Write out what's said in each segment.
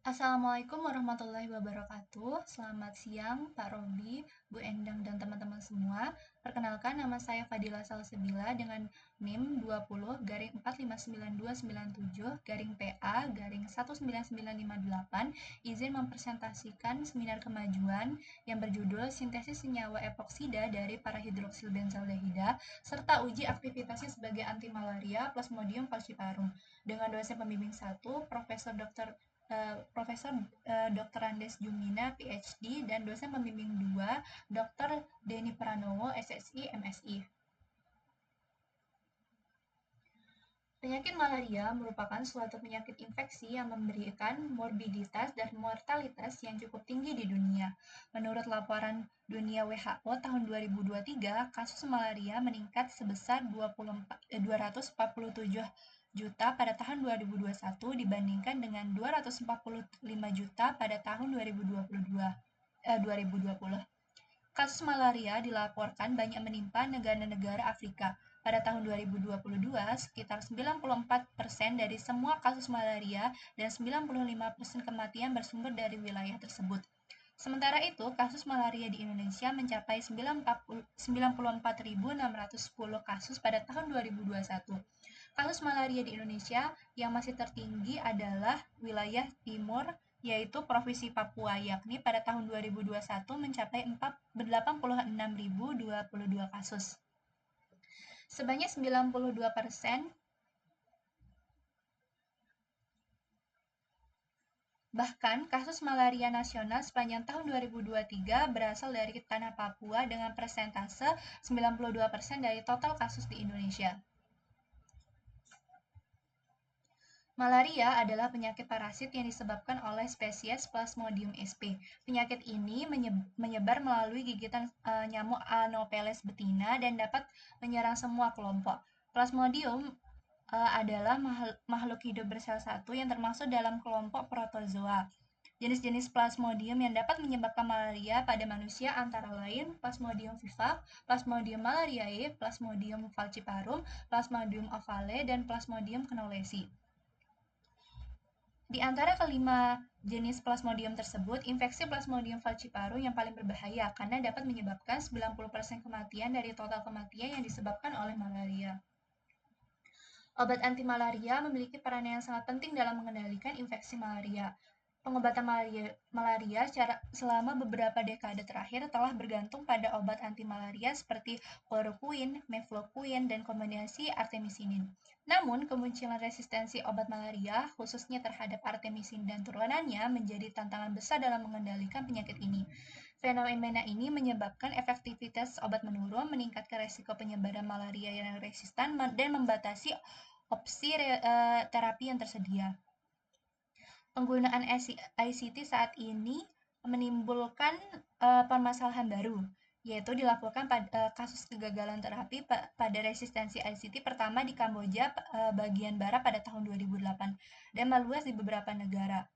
Assalamualaikum warahmatullahi wabarakatuh. Selamat siang, Pak Robi, Bu Endang, dan teman-teman semua. Perkenalkan, nama saya Fadila Salsabila dengan NIM 20 garing 45927 garing PA garing 19958. Izin mempresentasikan seminar kemajuan yang berjudul Sintesis Senyawa Epoksida dari Parahidroksil benzaldehida serta uji aktivitasnya sebagai anti malaria Plasmodium falciparum dengan dosen pembimbing 1, Profesor Dr. Andes Jumina, PhD, dan dosen pembimbing 2, Dr. Denny Pranowo, SSI, MSI. Penyakit malaria merupakan suatu penyakit infeksi yang memberikan morbiditas dan mortalitas yang cukup tinggi di dunia. Menurut laporan dunia WHO tahun 2023, kasus malaria meningkat sebesar 247 juta pada tahun 2021 dibandingkan dengan 245 juta pada tahun 2020. Kasus malaria dilaporkan banyak menimpa negara-negara Afrika. Pada tahun 2022, sekitar 94% dari semua kasus malaria dan 95% kematian bersumber dari wilayah tersebut. Sementara itu, kasus malaria di Indonesia mencapai 94.610 kasus pada tahun 2021. Kasus malaria di Indonesia yang masih tertinggi adalah wilayah timur, yaitu Provinsi Papua, yakni pada tahun 2021 mencapai 86.022 kasus. Sebanyak 92%, bahkan kasus malaria nasional sepanjang tahun 2023 berasal dari tanah Papua dengan persentase 92% dari total kasus di Indonesia. Malaria adalah penyakit parasit yang disebabkan oleh spesies Plasmodium sp. Penyakit ini menyebar melalui gigitan nyamuk Anopheles betina dan dapat menyerang semua kelompok. Plasmodium adalah makhluk hidup bersel satu yang termasuk dalam kelompok protozoa. Jenis-jenis Plasmodium yang dapat menyebabkan malaria pada manusia antara lain Plasmodium vivax, Plasmodium malariae, Plasmodium falciparum, Plasmodium ovale, dan Plasmodium knowlesi. Di antara kelima jenis Plasmodium tersebut, infeksi Plasmodium falciparum yang paling berbahaya karena dapat menyebabkan 90% kematian dari total kematian yang disebabkan oleh malaria. Obat anti malaria memiliki peran yang sangat penting dalam mengendalikan infeksi malaria. Pengobatan malaria selama beberapa dekade terakhir telah bergantung pada obat anti malaria seperti chloroquine, mefloquine, dan kombinasi artemisinin. Namun, kemunculan resistensi obat malaria, khususnya terhadap artemisin dan turunannya, menjadi tantangan besar dalam mengendalikan penyakit ini. Fenomena ini menyebabkan efektivitas obat menurun, meningkatkan resiko penyebaran malaria yang resistan, dan membatasi opsi terapi yang tersedia. Penggunaan ICT saat ini menimbulkan permasalahan baru, yaitu dilaporkan kasus kegagalan terapi pada resistensi ICT pertama di Kamboja bagian barat pada tahun 2008 dan meluas di beberapa negara.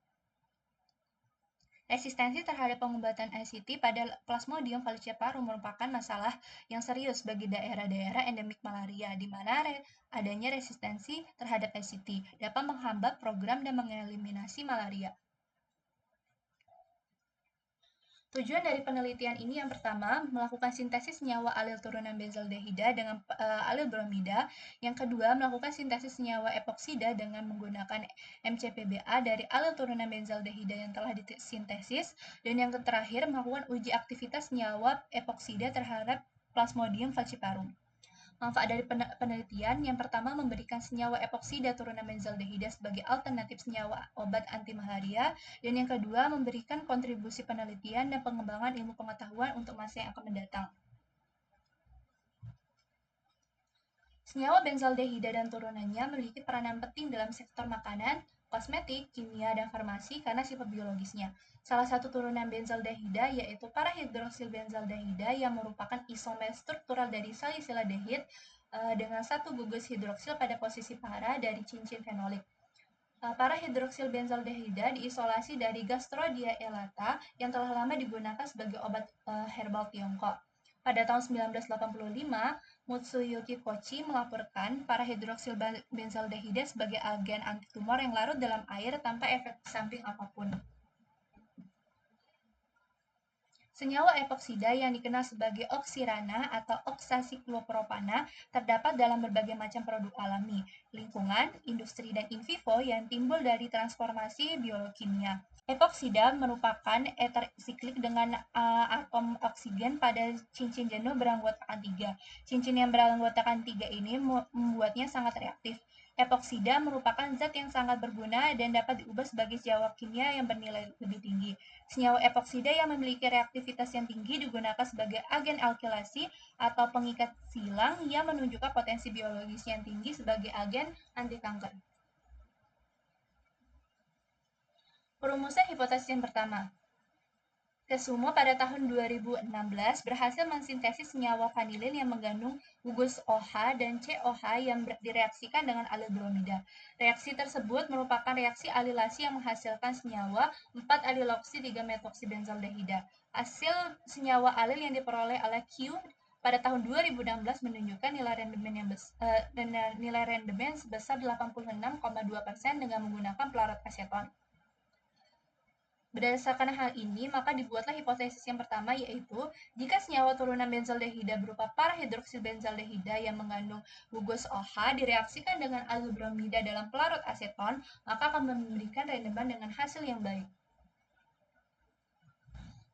Resistensi terhadap pengobatan ICT pada Plasmodium falciparum merupakan masalah yang serius bagi daerah-daerah endemik malaria, di mana adanya resistensi terhadap ICT dapat menghambat program dan mengeliminasi malaria. Tujuan dari penelitian ini yang pertama, melakukan sintesis senyawa alil turunan benzaldehida dengan alil bromida. Yang kedua, melakukan sintesis senyawa epoksida dengan menggunakan MCPBA dari alil turunan benzaldehida yang telah disintesis. Dan yang terakhir, melakukan uji aktivitas senyawa epoksida terhadap Plasmodium falciparum. Manfaat dari penelitian yang pertama memberikan senyawa epoksida turunan benzaldehida sebagai alternatif senyawa obat anti malaria, dan yang kedua memberikan kontribusi penelitian dan pengembangan ilmu pengetahuan untuk masa yang akan mendatang. Senyawa benzaldehida dan turunannya memiliki peranan penting dalam sektor makanan, kosmetik, kimia, dan farmasi karena sifat biologisnya. Salah satu turunan benzaldehida yaitu parahidroksil benzaldehida yang merupakan isomer struktural dari salisilaldehid dengan satu gugus hidroksil pada posisi para dari cincin fenolik. Parahidroksil benzaldehida diisolasi dari Gastrodia elata yang telah lama digunakan sebagai obat herbal Tiongkok. Pada tahun 1985, Matsuyuki Kochi melaporkan para hidroksil benzaldehida sebagai agen antitumor yang larut dalam air tanpa efek samping apapun. Senyawa epoksida yang dikenal sebagai oksirana atau oksasikloropropana terdapat dalam berbagai macam produk alami, lingkungan, industri, dan in vivo yang timbul dari transformasi biokimia. Epoksida merupakan ether siklik dengan atom oksigen pada cincin jenuh beranggotakan 3. Cincin yang beranggotakan 3 ini membuatnya sangat reaktif. Epoksida merupakan zat yang sangat berguna dan dapat diubah sebagai senyawa kimia yang bernilai lebih tinggi. Senyawa epoksida yang memiliki reaktivitas yang tinggi digunakan sebagai agen alkilasi atau pengikat silang yang menunjukkan potensi biologis yang tinggi sebagai agen anti kanker. Perumusan hipotesis yang pertama. Tesumo pada tahun 2016 berhasil mensintesis senyawa vanilin yang mengandung gugus OH dan COH yang direaksikan dengan alil bromida. Reaksi tersebut merupakan reaksi alilasi yang menghasilkan senyawa 4-aliloksi 3-metoksibenzaldehida. Hasil senyawa alil yang diperoleh oleh Q pada tahun 2016 menunjukkan nilai rendemen sebesar 86,2% dengan menggunakan pelarut aseton. Berdasarkan hal ini, maka dibuatlah hipotesis yang pertama, yaitu jika senyawa turunan benzaldehida berupa parahidroksil benzaldehida yang mengandung gugus OH direaksikan dengan alil bromida dalam pelarut aseton, maka akan memberikan rendemen dengan hasil yang baik.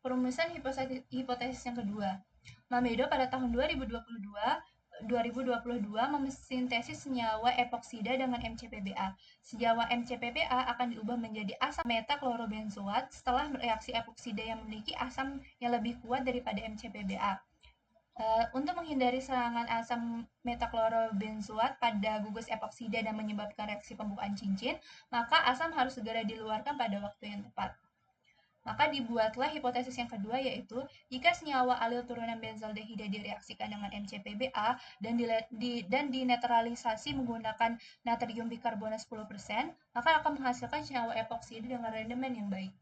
Perumusan hipotesis yang kedua. Mamedo pada tahun 2022 mesintesis senyawa epoksida dengan MCPBA. Senyawa MCPBA akan diubah menjadi asam metaklorobenzoat setelah reaksi epoksida yang memiliki asam yang lebih kuat daripada MCPBA. Untuk menghindari serangan asam metaklorobenzoat pada gugus epoksida dan menyebabkan reaksi pembukaan cincin, maka asam harus segera diluarkan pada waktu yang tepat. Maka dibuatlah hipotesis yang kedua, yaitu jika senyawa alil turunan benzaldehida direaksikan dengan MCPBA dan dinetralisasi menggunakan natrium bikarbonat 10%, maka akan menghasilkan senyawa epoksida dengan rendemen yang baik.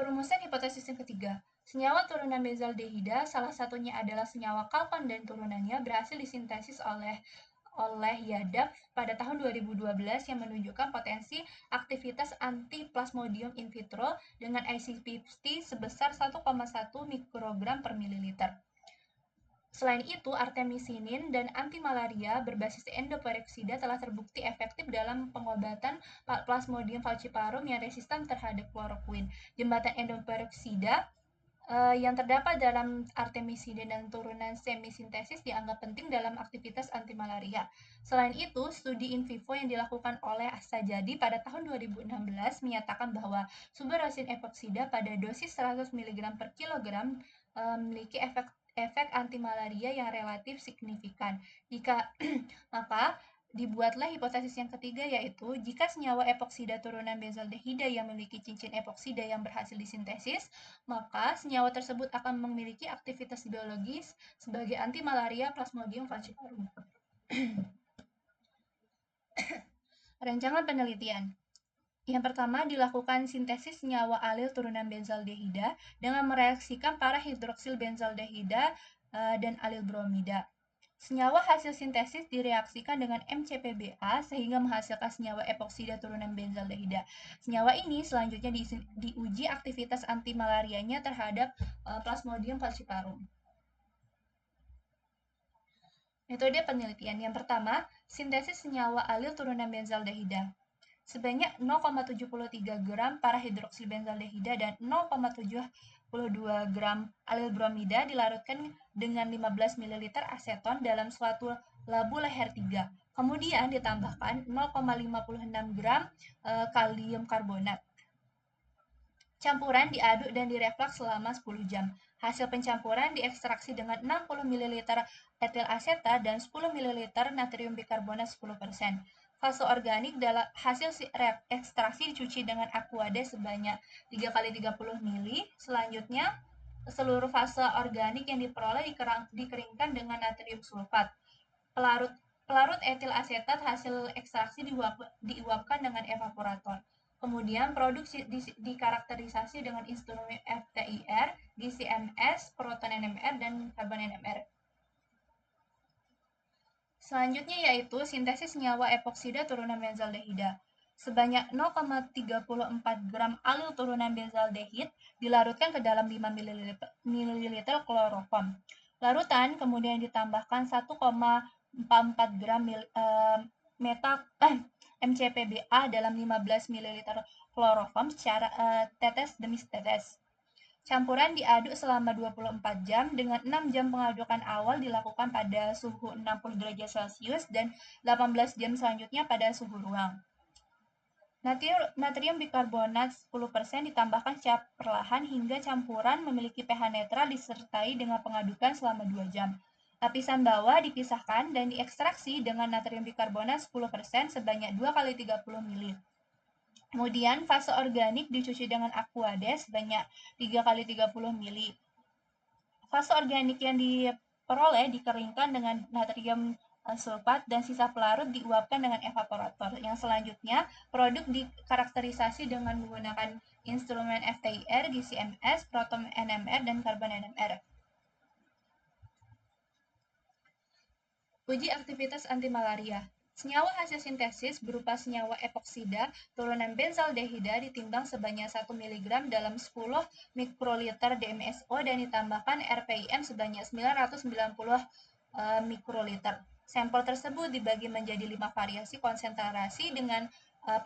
Perumusan hipotesis yang ketiga. Senyawa turunan benzaldehida, salah satunya adalah senyawa kalkon dan turunannya, berhasil disintesis oleh Yadav pada tahun 2012 yang menunjukkan potensi aktivitas anti-plasmodium in vitro dengan IC50 sebesar 1,1 mikrogram per mililiter. Selain itu, artemisinin dan antimalaria berbasis endoperoksida telah terbukti efektif dalam pengobatan Plasmodium falciparum yang resisten terhadap kloroquine. Jembatan endoperoksida yang terdapat dalam artemisinin dan turunan semisintesis dianggap penting dalam aktivitas antimalaria. Selain itu, studi in vivo yang dilakukan oleh Sajadi pada tahun 2016 menyatakan bahwa sumber resin epoksida pada dosis 100 mg per kilogram memiliki efek antimalaria yang relatif signifikan. Maka dibuatlah hipotesis yang ketiga, yaitu jika senyawa epoksida turunan benzaldehida yang memiliki cincin epoksida yang berhasil disintesis, maka senyawa tersebut akan memiliki aktivitas biologis sebagai antimalaria Plasmodium falciparum. Rancangan penelitian. Yang pertama, dilakukan sintesis senyawa alil turunan benzaldehida dengan mereaksikan parahidroksil benzaldehida dan alil bromida. Senyawa hasil sintesis direaksikan dengan MCPBA sehingga menghasilkan senyawa epoksida turunan benzaldehida. Senyawa ini selanjutnya diuji aktivitas antimalarianya terhadap Plasmodium falciparum. Metode penelitian yang pertama, sintesis senyawa alil turunan benzaldehida. Sebanyak 0,73 gram parahidroksil benzaldehida dan 0,72 gram alil bromida dilarutkan dengan 15 ml aseton dalam suatu labu leher 3. Kemudian ditambahkan 0,56 gram kalium karbonat. Campuran diaduk dan direfleks selama 10 jam. Hasil pencampuran diekstraksi dengan 60 ml etil asetat dan 10 ml natrium bikarbonat 10%. Fase organik dalam hasil ekstraksi dicuci dengan aquade sebanyak 3 kali 30 ml. Selanjutnya, seluruh fase organik yang diperoleh dikeringkan dengan natrium sulfat. Pelarut etil asetat hasil ekstraksi diuapkan dengan evaporator. Kemudian produk dikarakterisasi dengan instrumen FTIR, GCMS, proton NMR, dan karbon NMR. Selanjutnya yaitu sintesis senyawa epoksida turunan benzaldehida. Sebanyak 0,34 gram alil turunan benzaldehid dilarutkan ke dalam 5 ml kloroform. Larutan kemudian ditambahkan 1,44 gram MCPBA dalam 15 ml kloroform secara tetes demi tetes. Campuran diaduk selama 24 jam dengan 6 jam pengadukan awal dilakukan pada suhu 60 derajat Celcius dan 18 jam selanjutnya pada suhu ruang. Natrium bikarbonat 10% ditambahkan secara perlahan hingga campuran memiliki pH netral disertai dengan pengadukan selama 2 jam. Lapisan bawah dipisahkan dan diekstraksi dengan natrium bikarbonat 10% sebanyak 2 kali 30 ml. Kemudian fase organik dicuci dengan aquades sebanyak 3 kali 30 ml. Fase organik yang diperoleh dikeringkan dengan natrium sulfat dan sisa pelarut diuapkan dengan evaporator. Yang selanjutnya, produk dikarakterisasi dengan menggunakan instrumen FTIR, GCMS, proton NMR, dan karbon NMR. Uji aktivitas antimalaria. Senyawa hasil sintesis berupa senyawa epoksida turunan benzaldehida ditimbang sebanyak 1 mg dalam 10 mikroliter DMSO dan ditambahkan RPIM sebanyak 990 mikroliter. Sampel tersebut dibagi menjadi 5 variasi konsentrasi dengan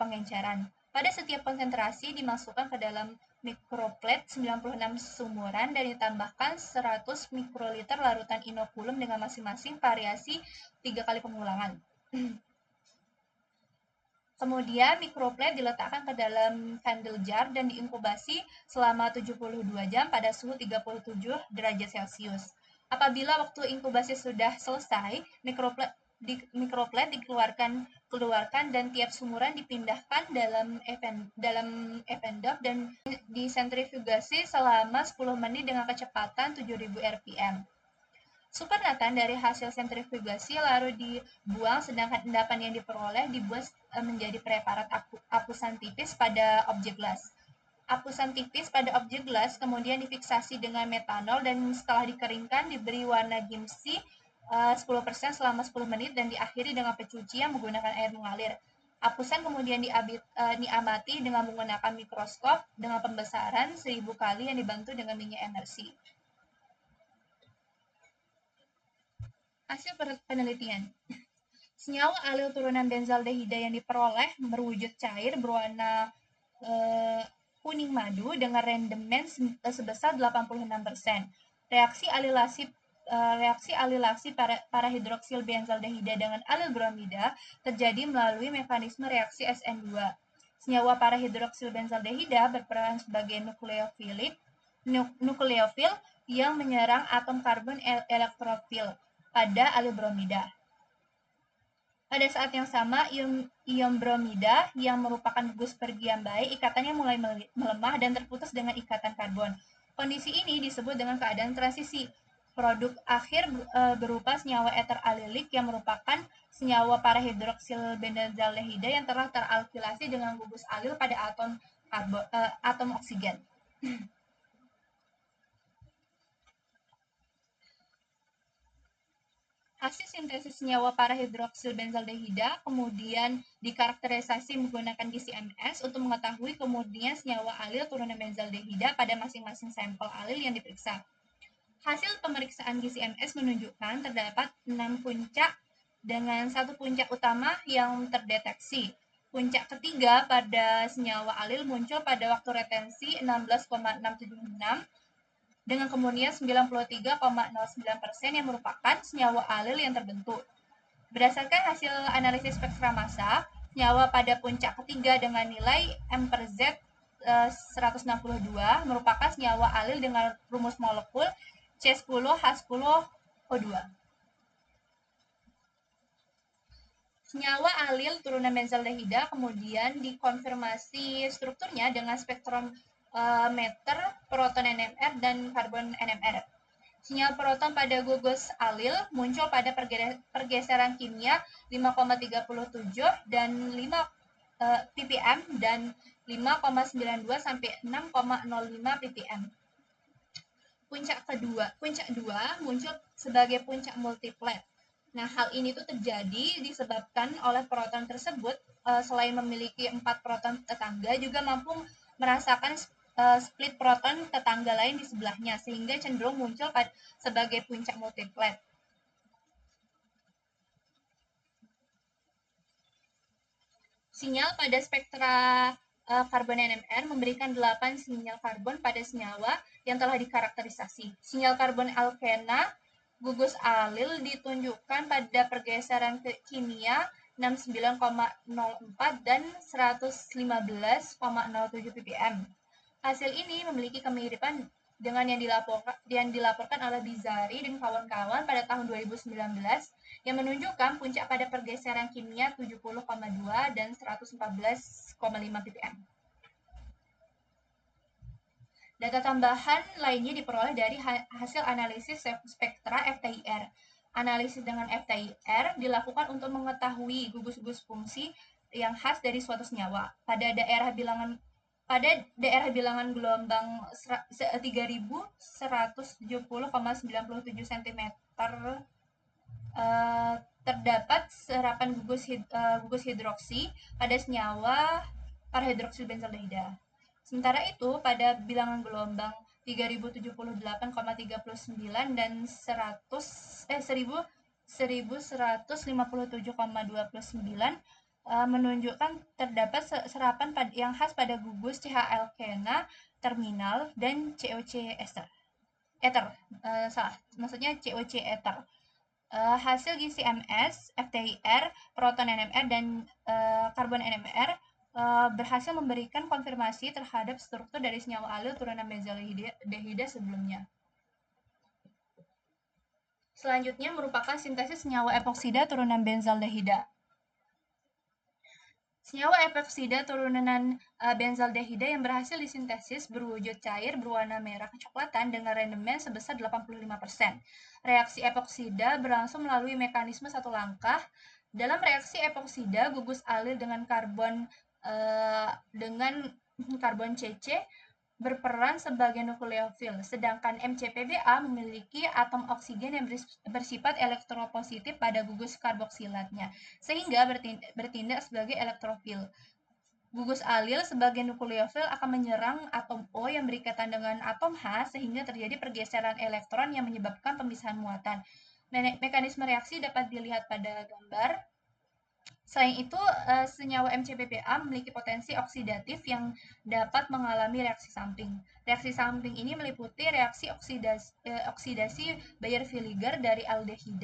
pengenceran. Pada setiap konsentrasi dimasukkan ke dalam mikroplet 96 sumuran dan ditambahkan 100 mikroliter larutan inokulum dengan masing-masing variasi 3 kali pengulangan. Kemudian mikroplet diletakkan ke dalam candle jar dan diinkubasi selama 72 jam pada suhu 37 derajat Celcius. Apabila waktu inkubasi sudah selesai, mikroplet dikeluarkan dan tiap sumuran dipindahkan dalam evendop dan disentrifugasi selama 10 menit dengan kecepatan 7000 rpm. Supernatan dari hasil sentrifugasi lalu dibuang, sedangkan endapan yang diperoleh dibuat menjadi preparat apusan tipis pada objek gelas. Apusan tipis pada objek gelas kemudian difiksasi dengan metanol dan setelah dikeringkan diberi warna gimsi 10% selama 10 menit dan diakhiri dengan pencucian menggunakan air mengalir. Apusan kemudian diamati dengan menggunakan mikroskop dengan pembesaran 1000 kali yang dibantu dengan minyak emersi. Hasil penelitian. Senyawa alil turunan benzaldehida yang diperoleh berwujud cair berwarna kuning madu dengan rendemen sebesar 86%. Reaksi alilasi parahidroksil benzaldehida dengan alil bromida terjadi melalui mekanisme reaksi SN2. Senyawa parahidroksil benzaldehida berperan sebagai nukleofil yang menyerang atom karbon elektrofil pada alil bromida. Pada saat yang sama, ion bromida yang merupakan gugus pergi yang baik, ikatannya mulai melemah dan terputus dengan ikatan karbon. Kondisi ini disebut dengan keadaan transisi. Produk akhir berupa senyawa eter alilik yang merupakan senyawa parahidroksil benzaldehida yang telah teralkilasi dengan gugus alil pada atom oksigen. Hasil sintesis senyawa parahidroksil benzaldehida kemudian dikarakterisasi menggunakan GCMS untuk mengetahui kemudian senyawa alil turunan benzaldehida pada masing-masing sampel alil yang diperiksa. Hasil pemeriksaan GCMS menunjukkan terdapat 6 puncak dengan 1 puncak utama yang terdeteksi. Puncak ketiga pada senyawa alil muncul pada waktu retensi 16,676 dengan kemudian 93,09% yang merupakan senyawa alil yang terbentuk. Berdasarkan hasil analisis spektra massa, senyawa pada puncak ketiga dengan nilai M/Z 162 merupakan senyawa alil dengan rumus molekul C10H10O2. Senyawa alil turunan benzaldehida kemudian dikonfirmasi strukturnya dengan spektrometer proton NMR dan karbon NMR. Senyawa proton pada gugus alil muncul pada pergeseran kimia 5,37 dan 5 ppm dan 5,92 sampai 6,05 ppm. Puncak 2 muncul sebagai puncak multiplet. Nah, hal ini tuh terjadi disebabkan oleh proton tersebut selain memiliki 4 proton tetangga juga mampu merasakan split proton tetangga lain di sebelahnya sehingga cenderung muncul sebagai puncak multiplet. Sinyal pada spektra karbon NMR memberikan 8 sinyal karbon pada senyawa yang telah dikarakterisasi. Sinyal karbon alkena gugus alil ditunjukkan pada pergeseran kimia 69,04 dan 115,07 ppm. Hasil ini memiliki kemiripan dengan yang dilaporkan oleh Bizari dan kawan-kawan pada tahun 2019 yang menunjukkan puncak pada pergeseran kimia 70,2 dan 114,5 ppm. Data tambahan lainnya diperoleh dari hasil analisis spektra FTIR. Analisis dengan FTIR dilakukan untuk mengetahui gugus-gugus fungsi yang khas dari suatu senyawa. Pada daerah bilangan gelombang 3170,97 cm terdapat serapan gugus hidroksi pada senyawa parahidroksibenzaldehida. Sementara itu, pada bilangan gelombang 3078,39 dan 1157,29 menunjukkan terdapat serapan yang khas pada gugus CH-alkena terminal dan COC ester. Maksudnya COC ether. Hasil GCMS, FTIR, proton NMR, dan karbon NMR berhasil memberikan konfirmasi terhadap struktur dari senyawa alil turunan benzaldehida sebelumnya. Selanjutnya merupakan sintesis senyawa epoksida turunan benzaldehida. Senyawa epoksida turunan benzaldehida yang berhasil disintesis berwujud cair berwarna merah kecoklatan dengan rendemen sebesar 85%. Reaksi epoksida berlangsung melalui mekanisme satu langkah. Dalam reaksi epoksida, gugus alil dengan karbon CC berperan sebagai nukleofil, sedangkan MCPBA memiliki atom oksigen yang bersifat elektropositif pada gugus karboksilatnya, sehingga bertindak sebagai elektrofil. Gugus alil sebagai nukleofil akan menyerang atom O yang berikatan dengan atom H, sehingga terjadi pergeseran elektron yang menyebabkan pemisahan muatan. Mekanisme reaksi dapat dilihat pada gambar. Selain itu, senyawa MCPBA memiliki potensi oksidatif yang dapat mengalami reaksi samping. Reaksi samping ini meliputi reaksi oksidasi Baeyer-Villiger dari aldehid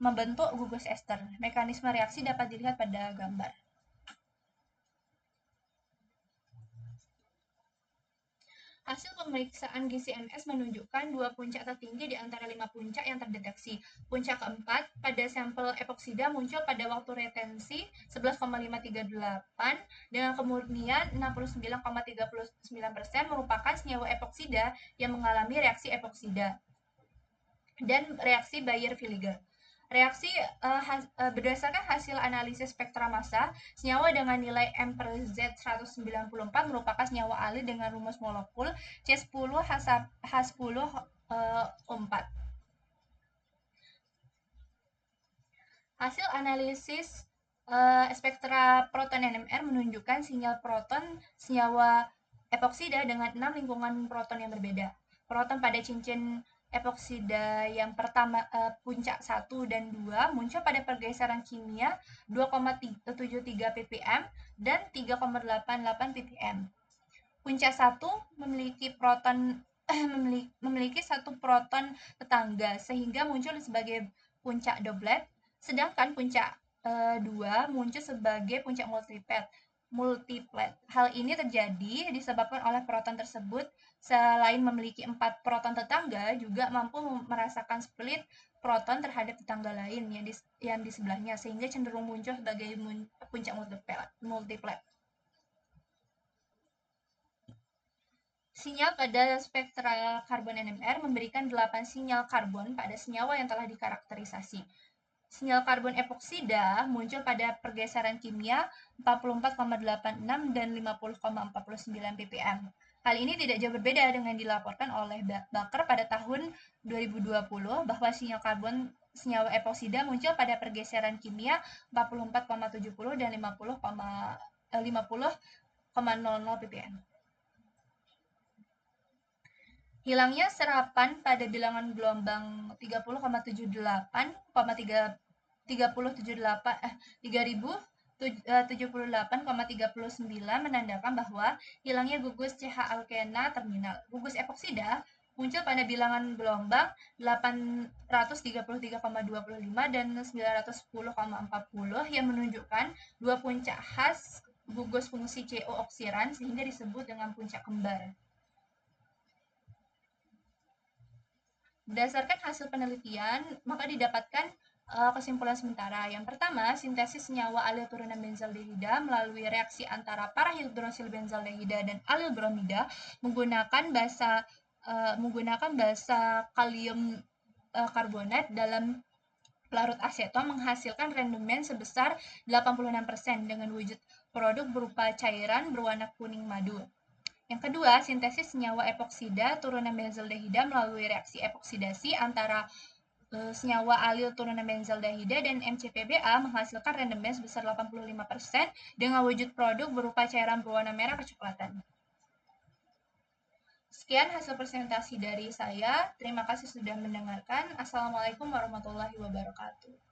membentuk gugus ester. Mekanisme reaksi dapat dilihat pada gambar. Hasil pemeriksaan GCMS menunjukkan 2 puncak tertinggi di antara 5 puncak yang terdeteksi. Puncak keempat pada sampel epoksida muncul pada waktu retensi 11,538 dengan kemurnian 69,39% merupakan senyawa epoksida yang mengalami reaksi epoksida dan reaksi Baeyer-Villiger. Berdasarkan hasil analisis spektra massa, senyawa dengan nilai M per Z 194 merupakan senyawa alil dengan rumus molekul C10H10O4. Hasil analisis spektra proton NMR menunjukkan sinyal proton senyawa epoksida dengan 6 lingkungan proton yang berbeda. Proton pada cincin epoksida yang pertama puncak 1 dan 2 muncul pada pergeseran kimia 2,73 ppm dan 3,88 ppm. Puncak 1 memiliki satu proton tetangga sehingga muncul sebagai puncak doblet, sedangkan puncak 2 muncul sebagai puncak multiplet. Hal ini terjadi disebabkan oleh proton tersebut selain memiliki 4 proton tetangga juga mampu merasakan split proton terhadap tetangga lain yang di sebelahnya sehingga cenderung muncul sebagai puncak multiplet. Sinyal pada spektra karbon NMR memberikan 8 sinyal karbon pada senyawa yang telah dikarakterisasi. Sinyal karbon epoksida muncul pada pergeseran kimia 44,86 dan 50,49 ppm. Hal ini tidak jauh berbeda dengan dilaporkan oleh Baker pada tahun 2020 bahwa senyawa epoksida muncul pada pergeseran kimia 44,70 dan 50,00 ppm. Hilangnya serapan pada bilangan gelombang 30,78 menandakan bahwa hilangnya gugus CH alkena terminal. Gugus epoksida muncul pada bilangan gelombang 833,25 dan 910,40 yang menunjukkan dua puncak khas gugus fungsi CO oksiran sehingga disebut dengan puncak kembar. Berdasarkan hasil penelitian, maka didapatkan kesimpulan sementara. Yang pertama, sintesis senyawa alil turunan benzaldehida melalui reaksi antara parahidrosil benzaldehida dan alil bromida menggunakan basa kalium karbonat dalam pelarut aseton menghasilkan rendemen sebesar 86% dengan wujud produk berupa cairan berwarna kuning madu. Yang kedua, sintesis senyawa epoksida turunan benzaldehida melalui reaksi epoksidasi antara senyawa alil turunan benzaldehida dan MCPBA menghasilkan rendemen sebesar 85% dengan wujud produk berupa cairan berwarna merah kecoklatan. Sekian hasil presentasi dari saya. Terima kasih sudah mendengarkan. Assalamualaikum warahmatullahi wabarakatuh.